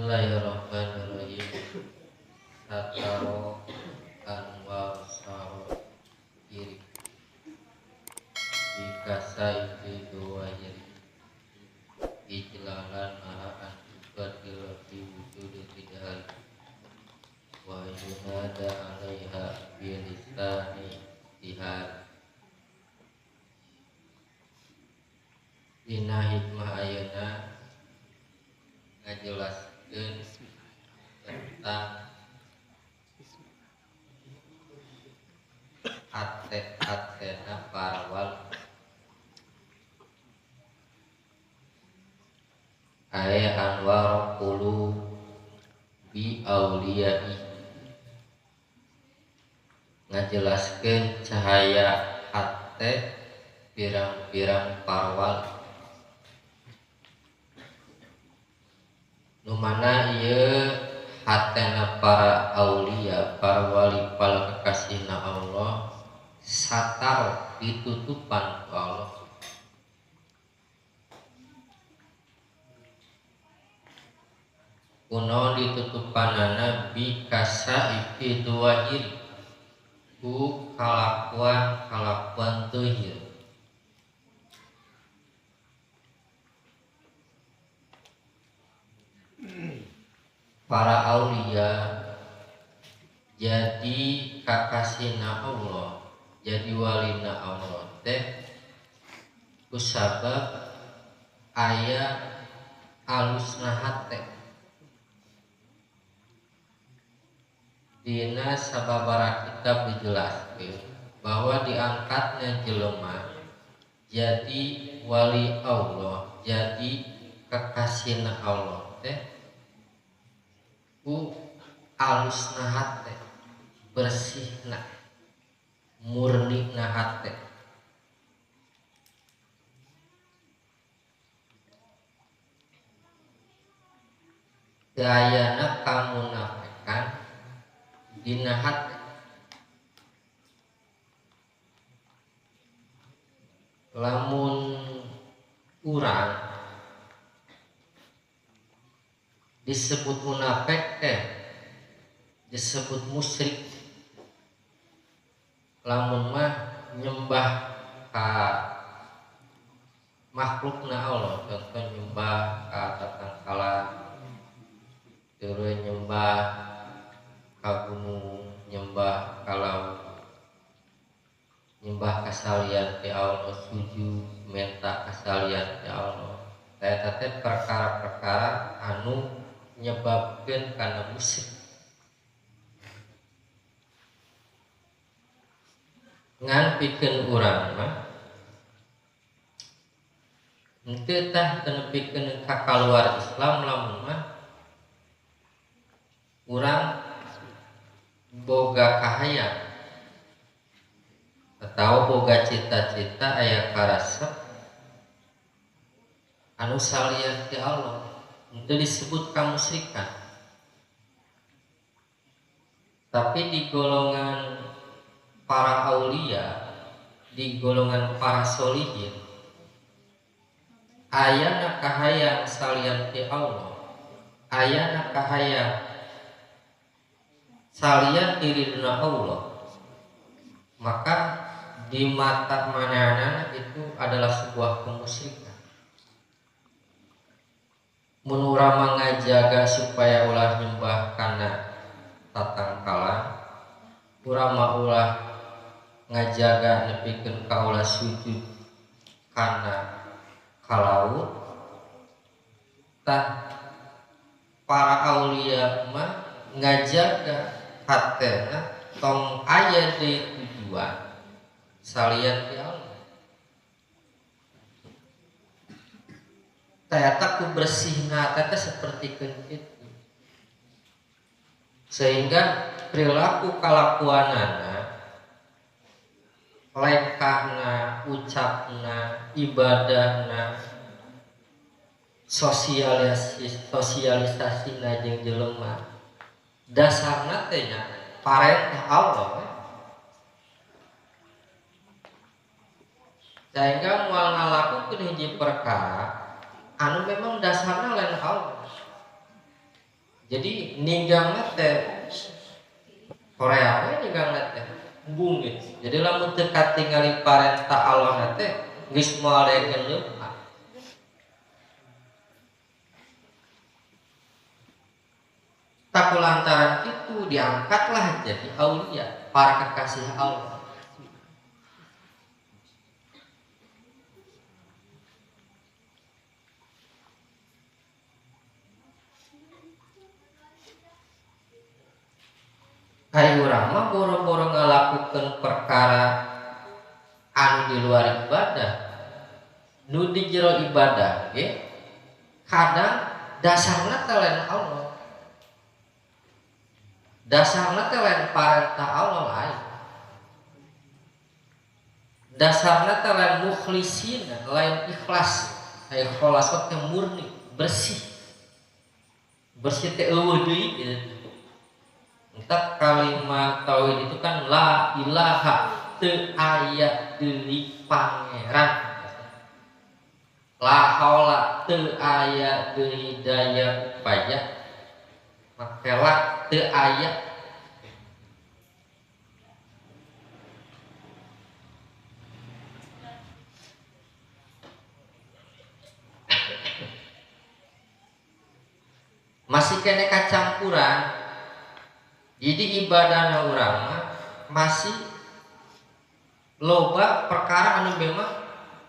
Bismillahirrahmanirrahim. Sataro anwar saro kiri dikasai di dua jari ijlalan maraan ubadil fi wujud tidak wa yunada alaiha bilisani tihar dina hikmah ayana ngajelaskeun tentang atena para wali aya anwar qulu bi auliyai ngajelaskeun cahaya hate pirang-pirang para wali nu mana ieu hatena para aulia para wali para kekasihna Allah satar ditutupan ku Allah kuno ditutupanana bi kasaifi duwahir ku kalakuan tuhir para aulia jadi kakasihna Allah jadi walina Allah teh kusabab aya alusna hate dina sababaraha kitab dijelaskeun bahwa diangkatnya jelema jadi wali Allah jadi kakasihna Allah teh ku alusna hate bersihna murnina hate dayana kamunafikan dina hate lamun urang disebut munafik disebut musyrik lamun mah nyembah ka makhlukna Allah contoh nyembah ka tatangkala terus nyembah ka gunung nyembah ka laut nyembah kasalian ti Allah sujud minta kasalian ti Allah eta teh perkara-perkara anu nyebabkeun kana musyrik ngan pikeun urang mah henteu tah tenepikeun ka kaluar Islam lamun mah urang boga kahayang atau boga cita-cita aya karasep anu salian ti Allah itu disebut kamusyrikan. Tapi di golongan para aulia, di golongan para solihin, ayana kahayang salian ti Allah, ayana kahayang salian tiridna Allah, maka di mata manehna itu adalah sebuah kemusyrikan. Mun urang ngajaga supaya ulah nyembah kana tatangkala, urang mah ulah ngajaga nepikeun ka ulah sujud kana kalaut, tah para aulia mah ngajaga hatena tong aya di tujuan salian ti Allah. Ternyata ku bersihna teh seperti kitu. Sehingga perilaku kalakuanana, lekahna, ucapna, ibadahna, sosialisasina jeung jelema dasarna teh nya parentah Allah. Sehingga moal ngalakukeun hiji perkara anu memang dasarna lain Allah. Jadi ninggang teh Korea we ninggang teh bungit. Jadi lamun teu katingali parentah Allah teh geus moal daekeun leumpah. Tak lantaran itu diangkatlah jadi aulia, para kekasih Allah. Ari urang mah boro-boro ngalakukeun perkara anu di luar ibadah, nu di jero ibadah ge kadang dasarna teh lain Allah. Dasarna teh lain parentah Allah lain. Dasarna teh lain mukhlisin, lain ikhlas. Aya ikhlas teh murni, bersih. Bersih teh eueuh deui gitu. Entah kalimat tauhid itu kan la ilaha teu aya deui pangeran. La haula teu aya deui daya upaya. Makela teu aya. Masih kene kacampuran. Jadi ibadahna urang mah masih loba perkara anu memang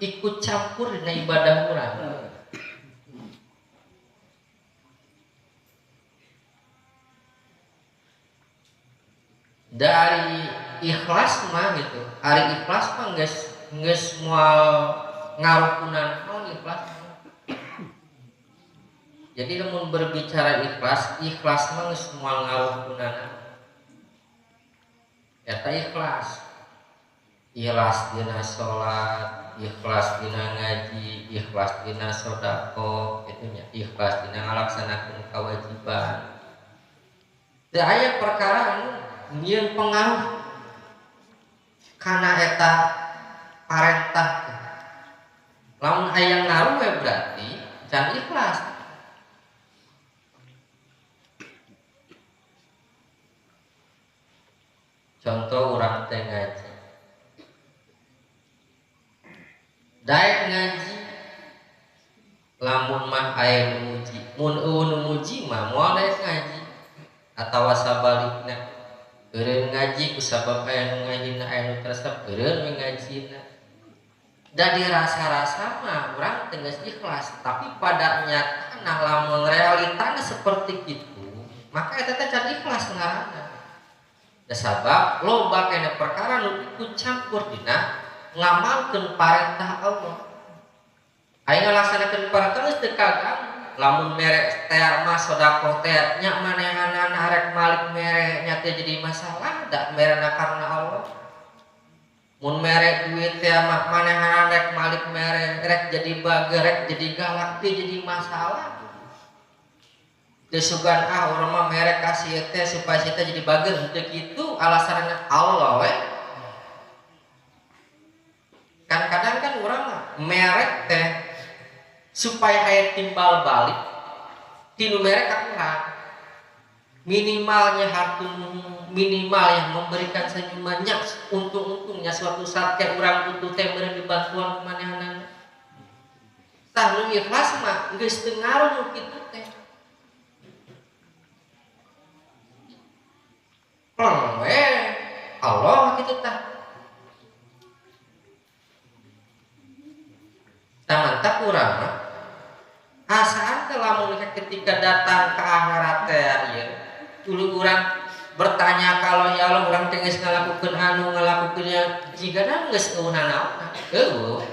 ikut campur dina ibadah urang. Dari ikhlas mah gitu. Ari ikhlas mah geus moal ngarukunan naon ikhlas. Jadi namun berbicara ikhlas mah geus moal ngarukunan. Eta ikhlas. Ikhlas dina salat, ikhlas dina ngaji, ikhlas dina sedekah, kitu nya. Ikhlas dina ngalaksanakeun kewajiban. Teu aya perkara anu nyieun pengaruh kana eta parentah. Lamun aya ngaruh we berarti can ikhlas. Contoh urang teh ngaji. Daek ngaji lamun mah aya nu muji. Mun eueuh nu muji mah moal daek ngaji. Atawa sabalikna eureun ngaji ku sabab aya nu ngajina aya nu tresep eureun we ngajina. Da dirasa-rasa mah urang teh geus ikhlas, tapi pada nyatana lamun realitana seperti kitu, maka eta teh can ikhlas ngaranna. Da sabab loba kene perkara nu ikut campur dina ngamalkeun parentah Allah. Aya ngalaksanakeun parentah geus teu kagam. Lamun mere teh mah sedekah teh nya manehanana arek malik mere nya teh jadi masalah da merena karna Allah. Mun mere duit teh mah manehanana rek malik mere rek jadi bager rek jadi galak teh jadi masalah. Teu sugan urang mah mere kasih teh supaya kita jadi bager henteu kitu alasanna Allah we. Kan kadang kan urang mah merek teh supaya aya timbal balik tinu merek ka urang. Minimalnya hartu minimal yang memberikan senyumannya untung-untungnya suatu saat kayak urang butuh teh meureun dibantuan kumanehanana. Tah nu ikhlas mah geus teu ngaruh nu kitu teh. Allah gitu tah. Mantap urang mah asaan teh lamun ketika datang ke akhirat teh ieu dulu urang bertanya kalau ya Allah urang teh geus ngalakukeun anu ngalakukeunnya jigana geus eueuh naon. Eueuh.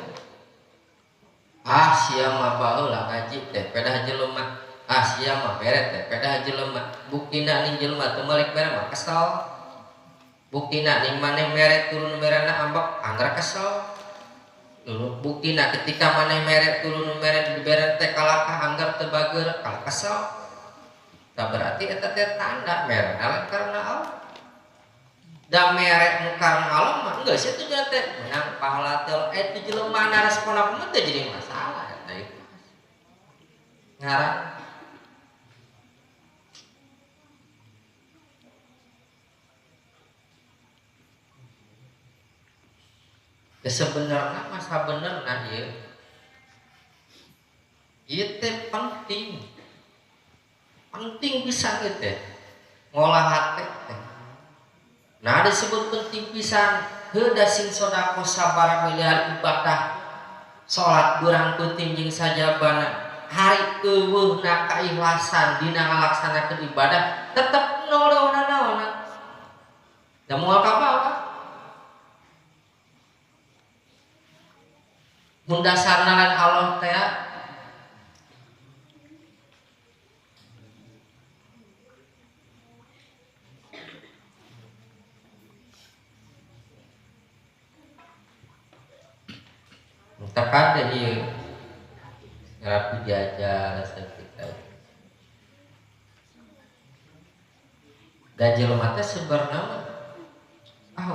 Sia mah baheula ngaji teh pedah jelema. Sia mah bere teh pedah jelema. Buktina ning jelema teu meuli bere mah kesal. Buktina ning maneh mere turun merana ambek anggar kesel. Buktina ketika maneh mere turun mere dibere teh kalakah anggar teu bager kalah kesel. Tah berarti eta teh tanda merena karena Allah. Da mere nu karena Allah mah geus sia tujuan teh menang pahala teh itu jelema na responna kumaha teh jadi masalah eta itu. Ngaran ya sebenarnya masa benerna ieu teh penting pisan teh ngolah hate teh. Nah disebut penting pisan heuda sing sodako sabaraha miliar ibadah salat urang penting jeung sajabana hari eueuhna kaikhlasan dina ngalaksanakeun ibadah tetep naon da moal ka bawah mun dasarna lain Allah teh tak ada ieu rapi diajar kita da jelema teh sebenarnya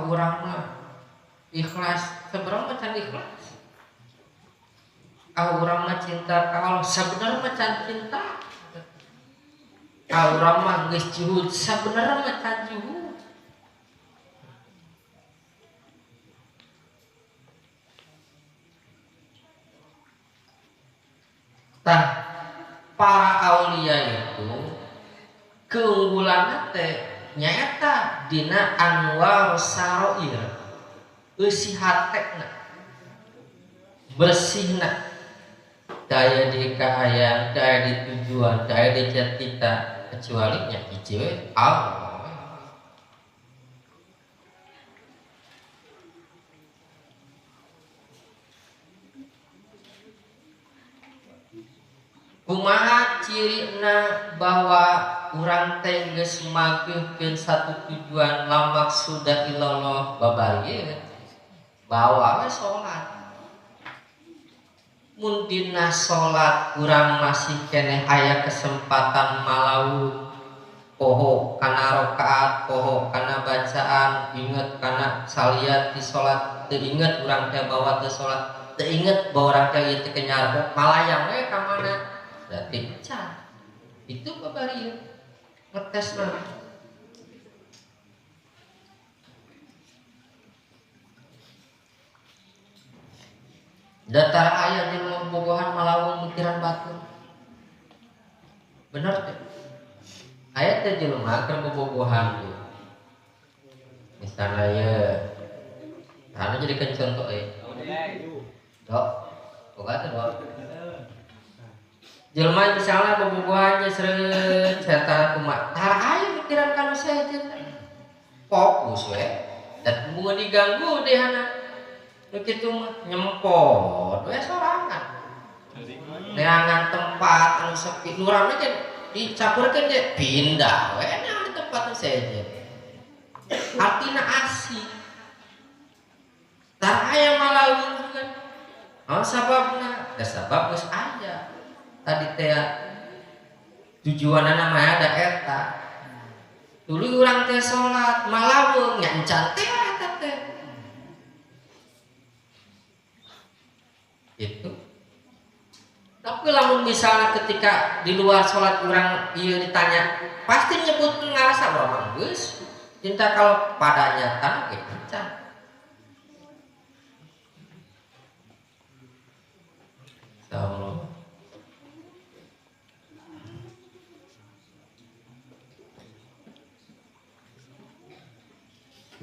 urang mah ikhlas sebenarnya can ikhlas urang mah cinta ka Allah sebenarnya mah can cinta urang mah geus juhud sebenarnya mah can juhud. Tah para aulia itu keunggulan teh nyaeta dina anwar saroir eusi hatena bersihna daya di kahayang daya di tujuan daya di cita kecuali nya hiji we Allah. Kumaha cirina bahwa urang teh geus mageuhkeun satu tujuan la maksuda illallah babarieu bawa we salat. Mun dina salat urang masih keneh aya kesempatan malawu poho kana rakaat poho kana bacaan inget kana saliyat di salat teu inget urang teh bawa teu salat teu inget bahwa urang teh ieu teh kenyar malayang we ka mana berarti pecah itu babarieu ngetesna. Datar ayat yang membogohan malawung mikiran batur bener teh ayat teh jelema keur bobogohan misalnya ya anu jadikeun contoh dok boga teh dok jelema misalnya bobogohan ge seureut saya kumaha tara aya mikiran kana saejeun fokus we dan mun diganggu dehana begitu mah nyempot we sorangan neangan tempat anu sepi nurana teh dicampurkeun teh pindah we di tempat nu saejeun artina asik tara aya malaweung kan sababna da sabab geus aya tadi teh tujuanna mah ada eta dulu urang teh salat malaweung nya encan teh eta teh itu. Tapi lamun misalnya ketika di luar sholat urang ieu ditanya pasti nyebut ngarasa urang geus cinta kalau padanya tanah ge encan. Insyaallah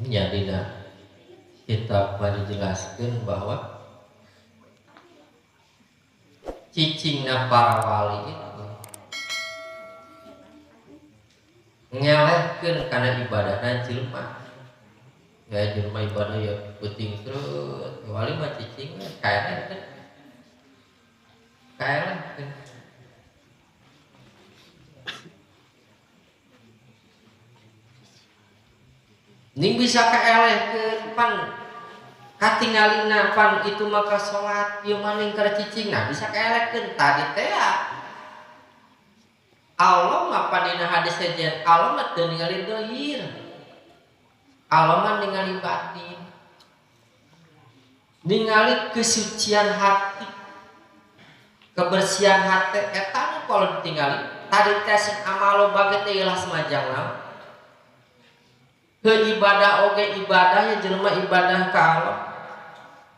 jadina kita dijelaskeun bahwa cicingna para wali itu ngelehkeun kana ibadahna jelema ya jelema ibadah ya penting terus wali mah cicing kaeleh ning bisa kaelehkeun pan katingalina pan itu maka sholat ieu maning keur cicingna bisa kaelehkeun tadi teh Allah mah dina hadis sejen Allah mah teu ningali dohir Allah mah ningali batin ningali kesucian hati kebersihan hati eta nu kalau ditingali tadi teh sing amal baget teh ikhlas majangna ke ibadah oge ibadah ya jelema ibadah ka Allah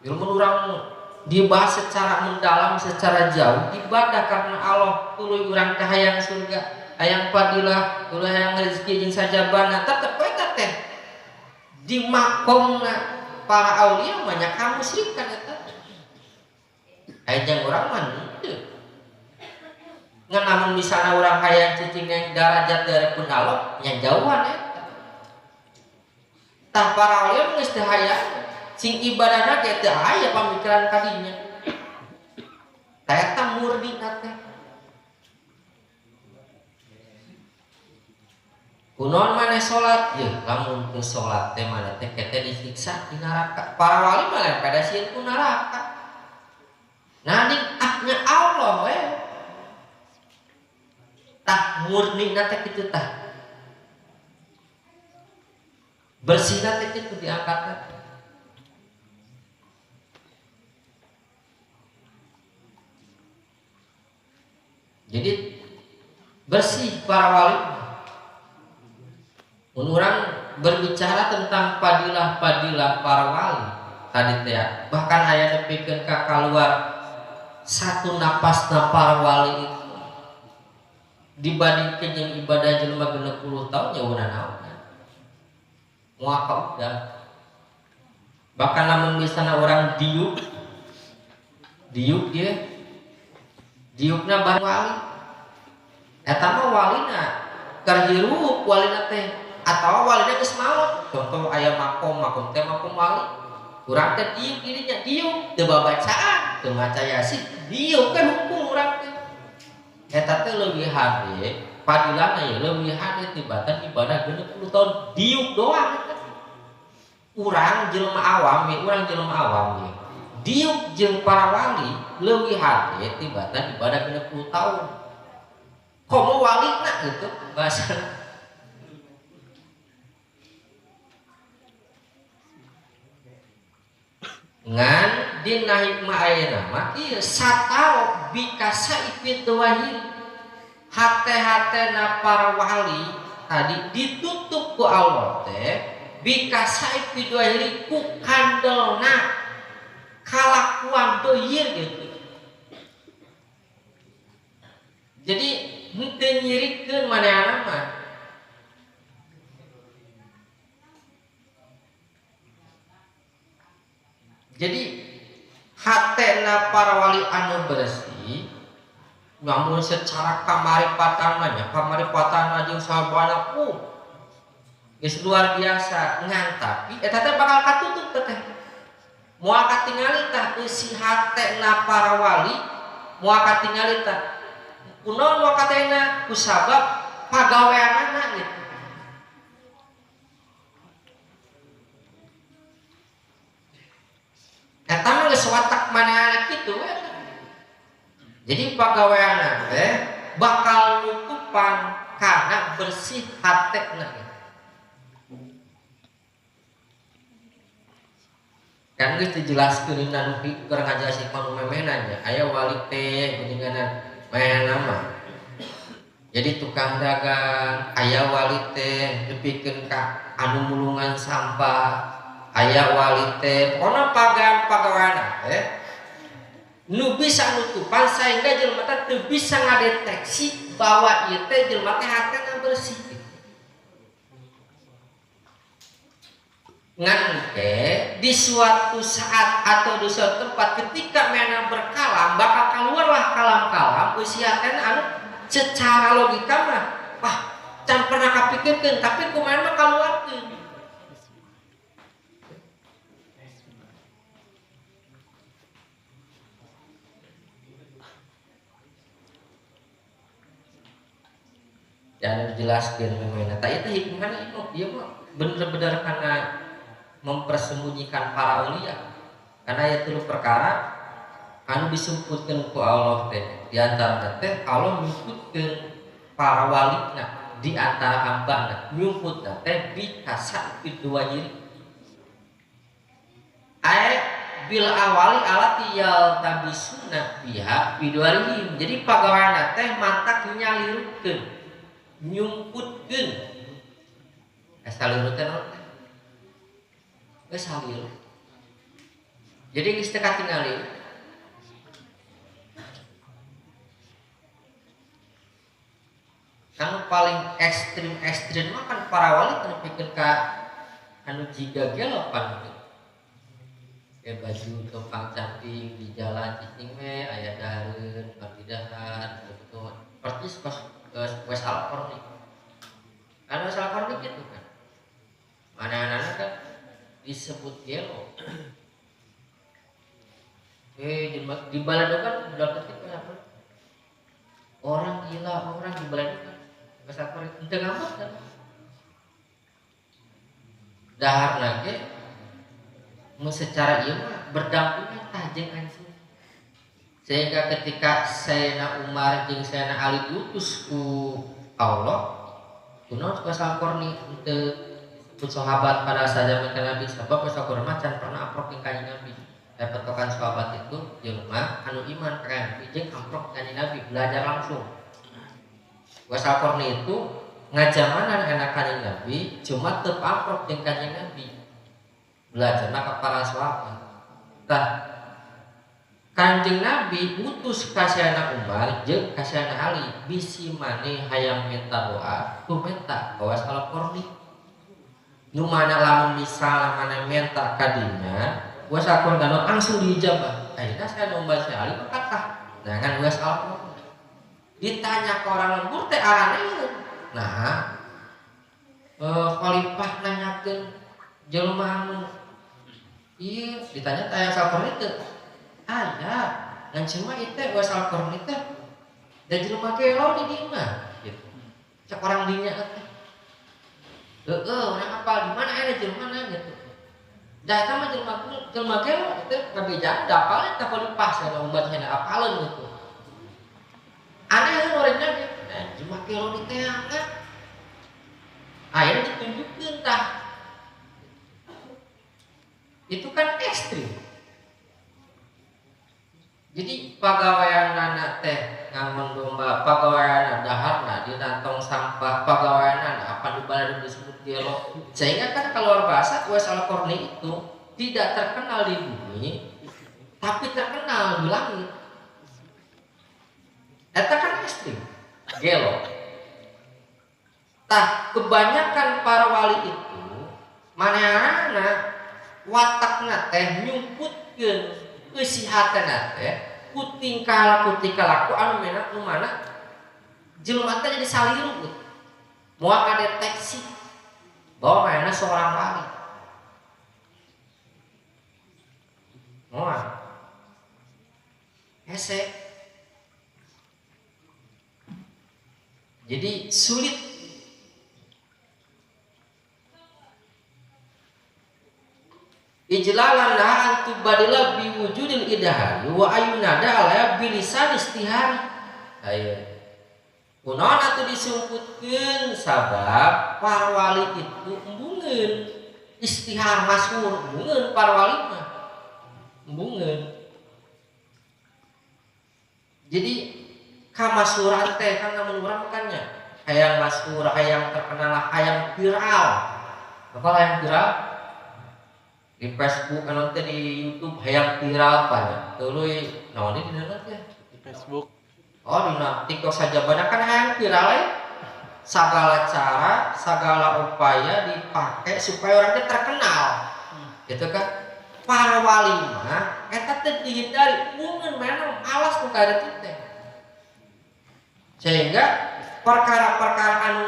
ilmu orang dibahas secara mendalam, secara jauh. Ibadah karena Allah, tuluy urang teh hayang surga, hayang fadilah, tuluy hayang rezeki jeung sajabana, tetep we teh di makomna para aulia banyak kamu musyrikan eta. Aya jeung urang mah henteu. Ngan namun misalna urang hayang cicing darajat darepun Allah nya jauhan eta. Tah para aulia geus teu hayang sing ibadahna ge teu aya pamikiran kadinya. Tah eta murni teh. Kunaon maneh salat? Yeuh, lamun teu salat teh maneh teh kete disiksa di neraka. Para wali mah pada sieun ku neraka. Nanding ahnya Allah we. Tah murni teh kitu tah. Bersihna teh kitu diangkat. Jadi bersih para wali. Orang berbicara tentang padilah-padilah para wali tadi teh, bahkan aya nepikeun ka kaluar satu napasna para wali itu dibandingkeun jeung ibadah jelema 60 tahun nyauna naon. Moal kaudah. Bahkan lamun misalna orang diuk dia diukna bareng wali. Eta mah walina keur hirup walina teh atawa walina geus maot. Contoh aya makom teh makom wali. Urang teh diuk dirinya diuk teu babacaan, teu maca yasin, diuk kan hukum urang teh. Eta teh leuwih hade, padilana ye leuwih hade tibatan ibadah 60 tahun diuk doang eta. Urang jelema awam ye. Diuk jeung para wali leuwih hade tibatan ibadah 60 tahun. Komo walina gitu bahasa. Ngan dina hikmah ayeuna mah ieu satao bikasa ipitu wahid. Hate-hatena para wali tadi ditutup ku Allah teh bikasa ipitu wahid ku kandelna kalakuan doyir gitu. Jadi henteu nyirikeun manehna mah. Jadi hatena para wali anu bersih namun secara kamaripatan jeung sabana geus luar biasa ngan tapi eta teh bakal katutup teh. Moal katingali tah isi hatena para wali moal katingali tah kunaon moal katena kusabab pagaweanana gitu. Eta mah geus watak manehna kitu we. Jadi pagaweanna teh bakal nutupan karena bersih hatena. Kan geus dijelaskeun dina nu keur ngajelasin panu memehna nya aya wali teh geuninganan manehna mah. Jadi tukang dagang, aya wali teh nepikeun ka anu mulungan sampah. Aya wali teh pokona pagaweana nu bisa nutupan sehingga jelema teh teu bisa ngadeteksi bahwa ieu teh jelema teh hatena bersih. Ngan teh di suatu saat atau di suatu tempat ketika mana berkalam bakal keluarlah kalam-kalam usi hatena anu secara logika mah wah can pernah kapikirkeun tapi kumaha mah kaluarkeun. Dan dijelaskan memang tak itu hikmahnya itu dia mah bener-bener karena mempersembunyikan para aulia karena itu perkara anu disumputkeun ku Allah teh di antara teh Allah nyumputkeun para walina di antara hambana nyumputna teh bi kasat dua jiri bil awali alati yal tabisuna biha biduarihim. Jadi pagaweana teh mantak nyalirutkeun nyumputkeun salirut teh naon teh geus salir Jadi geus teu katingali. Anu paling ekstrim mah kan para wali teu pikeun ka anu jiga gelo pan. Ya baju topang camping di jalan cicing we aya dahareun pagidahan gitu. Persis wes alkor nih. Kan wes alkor nih gitu kan. Mana-mana kan disebut gelo. Di balado kan budak kecil apa? Orang gila, orang di balado kan. Wes alkor itu teu ngamot kan. Dahar lagi secara ieu mah berdampingan tah jeung anjeun. Sehingga ketika Sayyidina Umar jeung Sayyidina Ali diutus ku Allah, kunaon ku salkorni teu disebut sahabat pada saja mereka Nabi sebab sakur mah can pernah amprok jeung kanjeng Nabi. Petokan sahabat itu jelema anu iman ka Nabi jeung amprok kanjeng Nabi belajar langsung. Ku salkorni itu ngajamanan enak kanjeng Nabi cuma teu amprok jeung kanjeng Nabi. Belajar ke para sahabat. Tah Kanjeng Nabi utus ka Sayyidina Umar jeung ka Sayyidina Ali bisi maneh hayang minta doa tu minta bawa salaqorni nu mana lamun misal mana minta ka dinya geus sakon danot langsung diijabah ayeuna Sayyidina Umar Sayyidina Ali berkata jangan geus salaqorni ditanya ke orang lembur teh araneueun nah khalifah nanyakeun jelema anu iya ditanya tanya salaqorni teu aya ngan cuma itu gua salaqorni teh da jelema gelo di dieu gitu cek orang dinya teh urang apal di mana aya jelema na gitu da eta mah jelema gelo teh kabejaan da apal eta pas kana umat hena apaleun gitu aneh urang nya jelema gelo di teh ayeuna ditunjukkeun tah itu kan ekstrim. Jadi pagaweanana teh ngamun domba, pagaweanana daharna di kantong sampah, pagaweanana apa di balado disebut gelo. Sehingga kan keluar bahasa wes salaqorni itu tidak terkenal di bumi, tapi terkenal di langit. Eta kan ekstrim, gelo. Tah kebanyakan para wali itu manehna watakna teh nyumputkeun eusihatna teh ku tingkah laku anu menak nu mana jelema teh jadi saliru moal ngadeteksi bahwa mana seorang wali moal hese jadi sulit ijlalan lahan tubadila biwujudil idahari wa ayunada alaya bilisan istihari ayo kunaon atuh disumputkeun sabab para wali itu embungeun istihar masyhur embungeun para wali mah embungeun jadi kamasyhuran teh kan namun urang kannya hayang masyhur hayang terkenal hayang viral apa hayang viral di Facebook anu teh di YouTube hayang viral banyak tuluy naon di dina teh di Facebook dina TikTok saja banyak kan hayang viral segala cara segala upaya dipakai supaya orang teh terkenal gitu kan para wali mah eta teh dihindari mungkin memang alas nu kada teh sehingga perkara-perkara anu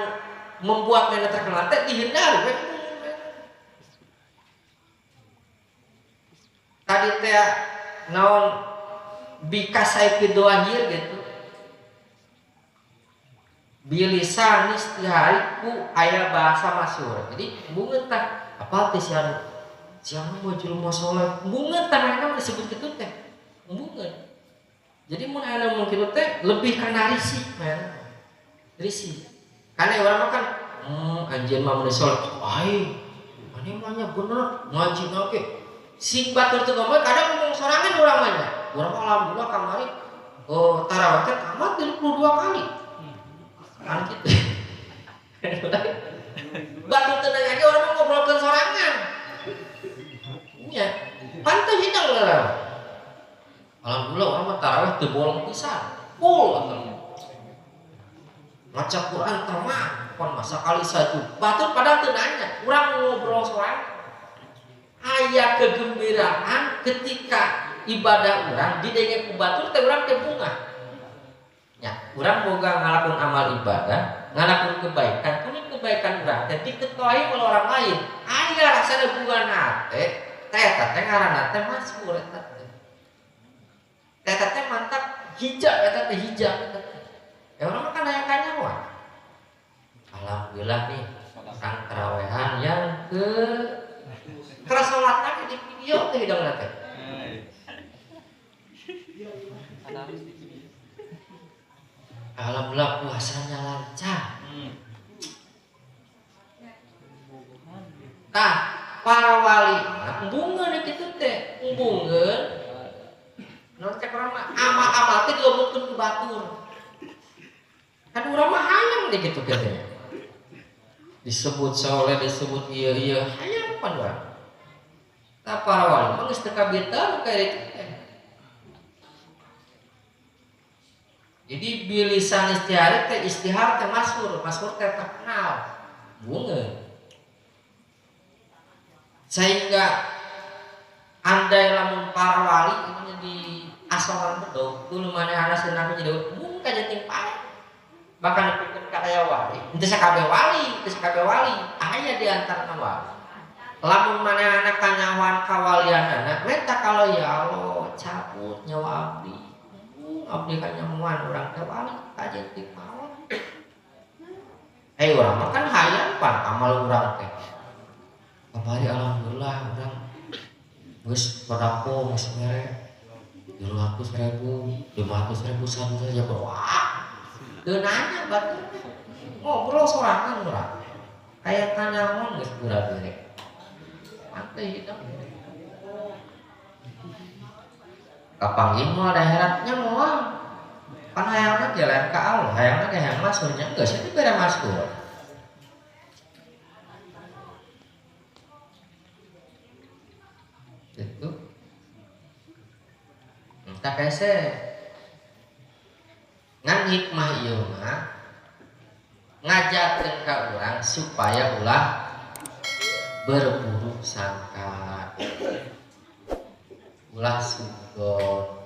membuat mereka terkenal teh dihindari tadi teh naon bikasai doahir gitu bilisan istihari ku aya bahasa masyhur jadi bungeun tah apal teh sianu mah jelema saleh bungeun tah mereka disebut kitu teh bungeun jadi mun aya mun kitu teh lebih kana risih men risih kana urang mah kan anjeun mah mun saleh ai ane mah nya bener ngaji oke sing batur teu ngomong kadang ngomong sorangan urang mah nya urang alhamdulillah kamari tarawih teh tamat 32 kali kan kitu batur teu nanya orang mau ngobrolkeun sorangan nya pan teu hidang lah full maca Quran teman kon masa kali satu batur padahal teu nanya urang ngobrol soal aya kegembiraan ketika ibadah urang didenge ku batur teh urang teh bunga nya urang boga ngalakuin amal ibadah ngalakuin kebaikan kuning kebaikan urang teh diketahui oleh orang lain aya rasana bunga nate teh ngaranna teh masmur eta teh mantap hijab eta teh hijab ya orang kan aya kanyawan alhamdulillah nih sang tarawehan yang kerasa salatna di video teh hidungna teh alhamdulillah puasanya lancar tah para wali embungeun kitu teh embungeun non cek urang mah amal-amal teh dilombokeun ku batur kan urang mah hayang deh gitu katanya disebut soleh disebut iya hayang pan urang tah para wali mah geus teu kabinter kayak itu jadi bilisan istihar teh masyhur teh terkenal bungeun sehingga andai lamun para wali ini di asoran bedog dulu manehana seunang jadi mun ka jenting pae bahkan dipikeun ka aya wali teu sakabeh wali aya di antara wali lamun manehana kanyawan kawalianana menta kalau ya Allah cabut nyawa abdi kanyawan urang teh wali ka jenting mawon urang mah kan hayang pan amal urang teh kamari alhamdulillah urang geus padako geus mere 200.000 satu saja wah teu nanya batur ngobrol sorangan urang aya kanyawan geus pura-pura santai hidup kapanggih moal daharatnya moal kan hayangna jalan ka Allah hayangna hayang masurnya geus itu bere masur itu entah kese ngan hikmah ieu mah ngajakeun ka urang supaya ulah berburuk sangka ulah sugon